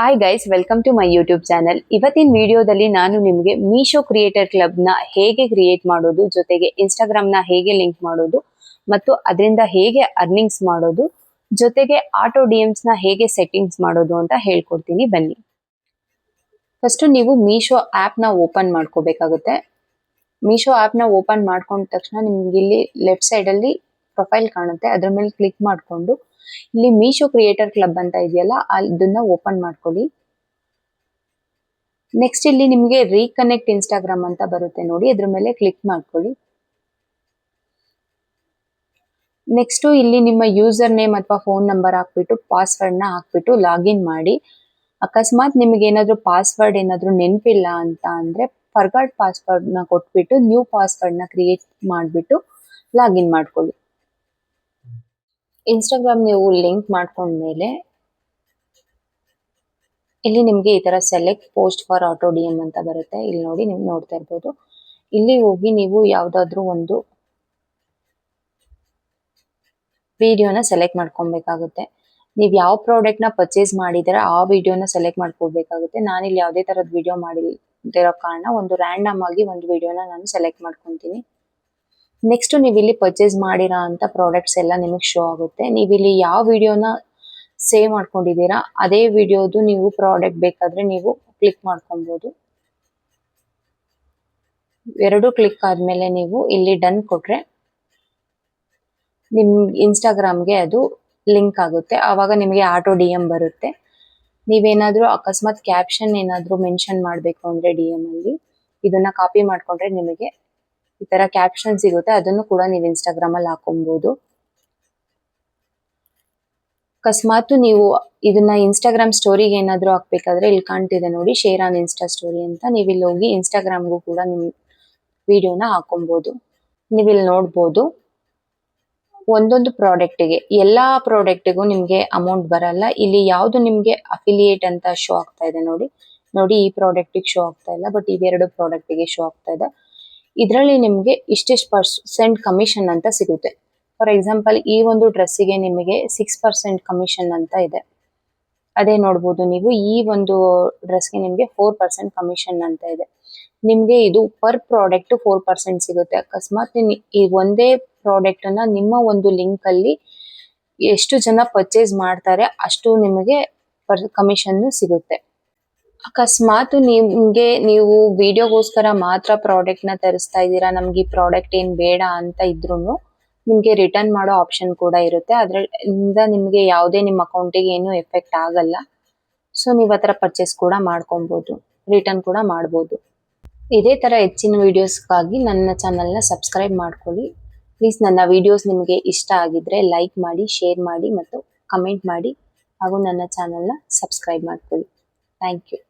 Hi guys, welcome to my YouTube channel. ಇವತ್ತಿನ ವಿಡಿಯೋದಲ್ಲಿ ನಾನು ನಿಮಗೆ ಮೀಶೋ ಕ್ರಿಯೇಟರ್ ಕ್ಲಬ್ನ ಹೇಗೆ ಕ್ರಿಯೇಟ್ ಮಾಡೋದು, ಜೊತೆಗೆ ಇನ್ಸ್ಟಾಗ್ರಾಮ್ನ ಹೇಗೆ ಲಿಂಕ್ ಮಾಡೋದು ಮತ್ತು ಅದರಿಂದ ಹೇಗೆ ಅರ್ನಿಂಗ್ಸ್ ಮಾಡೋದು, ಜೊತೆಗೆ ಆಟೋ ಡಿಎಮ್ಸ್ನ ಹೇಗೆ ಸೆಟ್ಟಿಂಗ್ಸ್ ಮಾಡೋದು ಅಂತ ಹೇಳ್ಕೊಡ್ತೀನಿ ಬನ್ನಿ. ಫಸ್ಟ್ ನೀವು ಮೀಶೋ ಆ್ಯಪ್ನ ಓಪನ್ ಮಾಡ್ಕೋಬೇಕಾಗುತ್ತೆ. ಮೀಶೋ ಆ್ಯಪ್ನ ಓಪನ್ ಮಾಡ್ಕೊಂಡ ತಕ್ಷಣ ನಿಮ್ಗೆ ಇಲ್ಲಿ ಲೆಫ್ಟ್ ಸೈಡಲ್ಲಿ ಪ್ರೊಫೈಲ್ ಕಾಣುತ್ತೆ. ಅದ್ರ ಮೇಲೆ ಕ್ಲಿಕ್ ಮಾಡಿಕೊಂಡು ಇಲ್ಲಿ ಮೀಶೋ ಕ್ರಿಯೇಟರ್ ಕ್ಲಬ್ ಅಂತ ಇದೆಯಲ್ಲ, ಅದನ್ನ ಓಪನ್ ಮಾಡ್ಕೊಳ್ಳಿ. ನೆಕ್ಸ್ಟ್ ಇಲ್ಲಿ ನಿಮಗೆ ರೀಕನೆಕ್ಟ್ ಇನ್ಸ್ಟಾಗ್ರಾಮ್ ಅಂತ ಬರುತ್ತೆ ನೋಡಿ, ಅದ್ರ ಮೇಲೆ ಕ್ಲಿಕ್ ಮಾಡ್ಕೊಳ್ಳಿ. ನೆಕ್ಸ್ಟ್ ಇಲ್ಲಿ ನಿಮ್ಮ ಯೂಸರ್ ನೇಮ್ ಅಥವಾ ಫೋನ್ ನಂಬರ್ ಹಾಕ್ಬಿಟ್ಟು ಪಾಸ್ವರ್ಡ್ನ ಹಾಕ್ಬಿಟ್ಟು ಲಾಗಿನ್ ಮಾಡಿ. ಅಕಸ್ಮಾತ್ ನಿಮಗೆ ಏನಾದರೂ ಪಾಸ್ವರ್ಡ್ ಏನಾದರೂ ನೆನಪಿಲ್ಲ ಅಂತ ಅಂದರೆ ಫರ್ಗಾಟ್ ಪಾಸ್ವರ್ಡ್ನ ಕೊಟ್ಬಿಟ್ಟು ನ್ಯೂ ಪಾಸ್ವರ್ಡ್ನ ಕ್ರಿಯೇಟ್ ಮಾಡಿಬಿಟ್ಟು ಲಾಗಿನ್ ಮಾಡ್ಕೊಳ್ಳಿ. ಇನ್ಸ್ಟಾಗ್ರಾಮ್ ನೀವು ಲಿಂಕ್ ಮಾಡ್ಕೊಂಡ್ಮೇಲೆ ಇಲ್ಲಿ ನಿಮಗೆ ಈ ತರ select post for auto D M ಅಂತ ಬರುತ್ತೆ. ಇಲ್ಲಿ ನೋಡಿ, ನೀವು ನೋಡ್ತಾ ಇರ್ಬೋದು. ಇಲ್ಲಿ ಹೋಗಿ ನೀವು ಯಾವ್ದಾದ್ರು ಒಂದು ವಿಡಿಯೋನ ಸೆಲೆಕ್ಟ್ ಮಾಡ್ಕೊಬೇಕಾಗುತ್ತೆ. ನೀವು ಯಾವ ಪ್ರಾಡಕ್ಟ್ನ ಪರ್ಚೇಸ್ ಮಾಡಿದ್ರೆ ಆ ವಿಡಿಯೋನ ಸೆಲೆಕ್ಟ್ ಮಾಡ್ಕೋಬೇಕಾಗುತ್ತೆ. ನಾನಿಲ್ಲಿ ಯಾವುದೇ ತರದ ವಿಡಿಯೋ ಮಾಡಿದಿರೋ ಕಾರಣ ಒಂದು ರ್ಯಾಂಡಮ್ ಆಗಿ ಒಂದು ವಿಡಿಯೋನ ನಾನು ಸೆಲೆಕ್ಟ್ ಮಾಡ್ಕೊತೀನಿ. ನೆಕ್ಸ್ಟ್ ನೀವು ಇಲ್ಲಿ ಪರ್ಚೇಸ್ ಮಾಡಿರೋ ಅಂತ ಪ್ರಾಡಕ್ಟ್ಸ್ ಎಲ್ಲ ನಿಮಗೆ ಶೋ ಆಗುತ್ತೆ. ನೀವು ಇಲ್ಲಿ ಯಾವ ವಿಡಿಯೋನ ಸೇವ್ ಮಾಡ್ಕೊಂಡಿದ್ದೀರಾ ಅದೇ ವಿಡಿಯೋದು ನೀವು ಪ್ರಾಡಕ್ಟ್ ಬೇಕಾದ್ರೆ ನೀವು ಕ್ಲಿಕ್ ಮಾಡ್ಕೊಬಹುದು. ಎರಡು ಕ್ಲಿಕ್ ಆದ್ಮೇಲೆ ನೀವು ಇಲ್ಲಿ ಡನ್ ಕೊಟ್ರೆ ನಿಮ್ ಇನ್ಸ್ಟಾಗ್ರಾಮ್ಗೆ ಅದು ಲಿಂಕ್ ಆಗುತ್ತೆ. ಆವಾಗ ನಿಮಗೆ ಆಟೋ ಡಿ ಎಂ ಬರುತ್ತೆ. ನೀವೇನಾದ್ರೂ ಅಕಸ್ಮಾತ್ ಕ್ಯಾಪ್ಷನ್ ಏನಾದ್ರೂ ಮೆನ್ಷನ್ ಮಾಡಬೇಕು ಅಂದ್ರೆ ಡಿ ಎಂ ಅಲ್ಲಿ ಇದನ್ನ ಕಾಪಿ ಮಾಡ್ಕೊಂಡ್ರೆ ನಿಮಗೆ ಈ ತರ ಕ್ಯಾಪ್ಷನ್ ಸಿಗುತ್ತೆ. ಅದನ್ನು ಕೂಡ ನೀವು ಇನ್ಸ್ಟಾಗ್ರಾಮ್ ಅಲ್ಲಿ ಹಾಕೊಬಹುದು. ಅಕಸ್ಮಾತ್ ನೀವು ಇದನ್ನ ಇನ್ಸ್ಟಾಗ್ರಾಮ್ ಸ್ಟೋರಿಗೆ ಏನಾದ್ರೂ ಹಾಕ್ಬೇಕಾದ್ರೆ ಇಲ್ಲಿ ಕಾಣ್ತಿದೆ ನೋಡಿ, ಶೇರ್ ಆನ್ ಇನ್ಸ್ಟಾ ಸ್ಟೋರಿ ಅಂತ. ನೀವು ಇಲ್ಲಿ ಹೋಗಿ ಇನ್ಸ್ಟಾಗ್ರಾಮ್ಗೂ ಕೂಡ ನಿಮ್ ವಿಡಿಯೋನ ಹಾಕೊಬಹುದು. ನೀವು ಇಲ್ಲಿ ನೋಡ್ಬೋದು, ಒಂದೊಂದು ಪ್ರಾಡಕ್ಟ್ಗೆ ಎಲ್ಲಾ ಪ್ರಾಡಕ್ಟ್ಗೂ ನಿಮ್ಗೆ ಅಮೌಂಟ್ ಬರಲ್ಲ. ಇಲ್ಲಿ ಯಾವ್ದು ನಿಮ್ಗೆ ಅಫಿಲಿಯೇಟ್ ಅಂತ ಶೋ ಆಗ್ತಾ ಇದೆ ನೋಡಿ. ಈ ಪ್ರಾಡಕ್ಟಿಗೆ ಶೋ ಆಗ್ತಾ ಇಲ್ಲ, ಬಟ್ ಇವೆರಡು ಪ್ರಾಡಕ್ಟ್ಗೆ ಶೋ ಆಗ್ತಾ ಇದೆ. ಇದರಲ್ಲಿ ನಿಮ್ಗೆ ಇಷ್ಟಿಷ್ಟು % ಕಮಿಷನ್ ಅಂತ ಸಿಗುತ್ತೆ. ಫಾರ್ ಎಕ್ಸಾಂಪಲ್ ಈ ಒಂದು ಡ್ರೆಸ್ಸಿಗೆ ನಿಮಗೆ 6% ಕಮಿಷನ್ ಅಂತ ಇದೆ. ಅದೇ ನೋಡ್ಬೋದು ನೀವು, ಈ ಒಂದು ಡ್ರೆಸ್ಗೆ ನಿಮಗೆ 4% ಕಮಿಷನ್ ಅಂತ ಇದೆ. ನಿಮ್ಗೆ ಇದು ಪರ್ ಪ್ರಾಡಕ್ಟ್ 4% ಸಿಗುತ್ತೆ. ಅಕಸ್ಮಾತ್ ಈ ಒಂದೇ ಪ್ರಾಡಕ್ಟ್ ಅನ್ನ ನಿಮ್ಮ ಒಂದು ಲಿಂಕ್ ಅಲ್ಲಿ ಎಷ್ಟು ಜನ ಪರ್ಚೇಸ್ ಮಾಡ್ತಾರೆ ಅಷ್ಟು ನಿಮಗೆ ಕಮಿಷನ್ ಸಿಗುತ್ತೆ. ಅಕಸ್ಮಾತ್ ನೀವು ವಿಡಿಯೋಗೋಸ್ಕರ ಮಾತ್ರ ಪ್ರಾಡಕ್ಟ್ ನ ತರಿಸ್ತಾ ಇದ್ದೀರಾ, ನಮ್ಗೆ ಈ ಪ್ರಾಡಕ್ಟ್ ಏನ್ ಬೇಡ ಅಂತ ಇದ್ರೂನು ನಿಮ್ಗೆ ರಿಟರ್ನ್ ಮಾಡೋ ಆಪ್ಷನ್ ಕೂಡ ಇರುತ್ತೆ. ಅದರಿಂದ ನಿಮ್ಗೆ ಯಾವುದೇ ನಿಮ್ಮ ಅಕೌಂಟಿಗೆ ಏನು ಎಫೆಕ್ಟ್ ಆಗಲ್ಲ. ಸೊ ನೀವು ಆ ಥರ ಪರ್ಚೇಸ್ ಕೂಡ ಮಾಡ್ಕೊಬಹುದು, ರಿಟರ್ನ್ ಕೂಡ ಮಾಡ್ಬೋದು. ಇದೇ ತರ ಹೆಚ್ಚಿನ ವಿಡಿಯೋಸ್ಗಾಗಿ ನನ್ನ ಚಾನಲ್ನ ಸಬ್ಸ್ಕ್ರೈಬ್ ಮಾಡ್ಕೊಳ್ಳಿ. ಪ್ಲೀಸ್ ನನ್ನ ವಿಡಿಯೋಸ್ ನಿಮಗೆ ಇಷ್ಟ ಆಗಿದ್ರೆ ಲೈಕ್ ಮಾಡಿ, ಶೇರ್ ಮಾಡಿ ಮತ್ತು ಕಮೆಂಟ್ ಮಾಡಿ, ಹಾಗೂ ನನ್ನ ಚಾನಲ್ನ ಸಬ್ಸ್ಕ್ರೈಬ್ ಮಾಡ್ಕೊಳ್ಳಿ. Thank you.